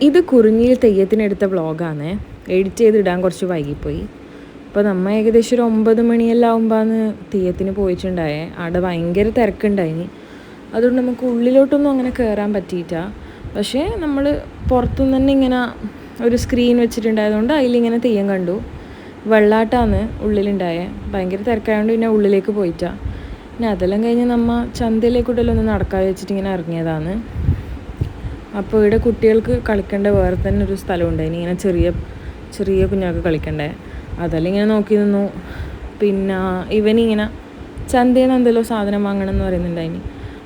ഇത് കുറിഞ്ഞിയിൽ തെയ്യത്തിനെടുത്ത വ്ളോഗാണ്. എഡിറ്റ് ചെയ്തിടാൻ കുറച്ച് വൈകിപ്പോയി. അപ്പോൾ നമ്മൾ ഏകദേശം ഒരു 9 മണിയെല്ലാം ആകുമ്പോഴാണ് തെയ്യത്തിന് പോയിട്ടുണ്ടായേ. അവിടെ ഭയങ്കര തിരക്കുണ്ടായിനി. അതുകൊണ്ട് നമുക്ക് ഉള്ളിലോട്ടൊന്നും അങ്ങനെ കയറാൻ പറ്റിയിട്ട. പക്ഷേ നമ്മൾ പുറത്തുനിന്ന് തന്നെ ഇങ്ങനെ ഒരു സ്ക്രീൻ വെച്ചിട്ടുണ്ടായതുകൊണ്ട് അതിലിങ്ങനെ തെയ്യം കണ്ടു. വെള്ളാട്ടാണ് ഉള്ളിലുണ്ടായേ. ഭയങ്കര തിരക്കായതുകൊണ്ട് പിന്നെ ഉള്ളിലേക്ക് പോയിട്ടാ. പിന്നെ അതെല്ലാം കഴിഞ്ഞ് നമ്മൾ ചന്തയിലേക്കൂടെല്ലാം ഒന്ന് നടക്കാൻ വെച്ചിട്ട് ഇങ്ങനെ ഇറങ്ങിയതാണ്. അപ്പോൾ ഇവിടെ കുട്ടികൾക്ക് കളിക്കേണ്ട വേറെ തന്നെ ഒരു സ്ഥലമുണ്ട്. ഇങ്ങനെ ചെറിയ ചെറിയ കുഞ്ഞാൾക്ക് കളിക്കണ്ടേ. അതെല്ലാം ഇങ്ങനെ നോക്കി നിന്നു. പിന്നെ ഇവനിങ്ങനെ ചന്തയിൽ നിന്ന് എന്തെല്ലോ സാധനം വാങ്ങണം എന്ന് പറയുന്നുണ്ടായിനി.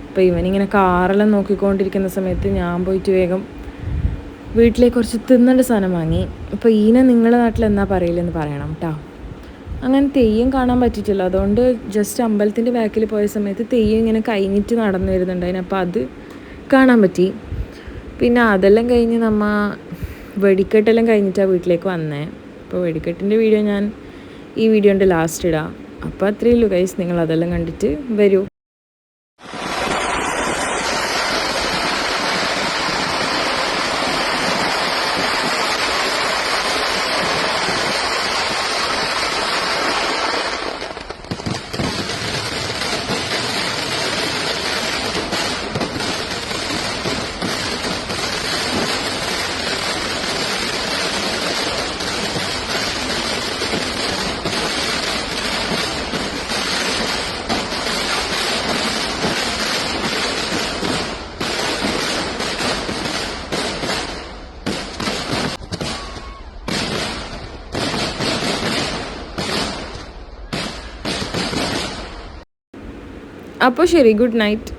അപ്പോൾ ഇവനിങ്ങനെ കാറെല്ലാം നോക്കിക്കൊണ്ടിരിക്കുന്ന സമയത്ത് ഞാൻ പോയിട്ട് വേഗം വീട്ടിലേക്ക് കുറച്ച് തിന്നേണ്ട സാധനം വാങ്ങി. അപ്പോൾ ഈനെ നിങ്ങളുടെ നാട്ടിൽ എന്നാ പറയില്ലെന്ന് പറയണം കേട്ടോ. അങ്ങനെ തെയ്യം കാണാൻ പറ്റിയിട്ടില്ല. അതുകൊണ്ട് ജസ്റ്റ് അമ്പലത്തിൻ്റെ ബാക്കിൽ പോയ സമയത്ത് തെയ്യം ഇങ്ങനെ കഴിഞ്ഞിട്ട് നടന്നു വരുന്നുണ്ടായിന്. അപ്പോൾ അത് കാണാൻ പറ്റി. പിന്നെ അതെല്ലാം കഴിഞ്ഞ് നമ്മൾ വെടിക്കെട്ടെല്ലാം കഴിഞ്ഞിട്ടാണ് വീട്ടിലേക്ക് വന്നേ. അപ്പോൾ വെടിക്കെട്ടിൻ്റെ വീഡിയോ ഞാൻ ഈ വീഡിയോൻ്റെ ലാസ്റ്റ് ഇടാം. അപ്പോൾ അത്രയേ ഉള്ളൂ ഗൈസ്. നിങ്ങൾ അതെല്ലാം കണ്ടിട്ട് വരൂ. അപ്പോൾ ശരി, ഗുഡ് നൈറ്റ്.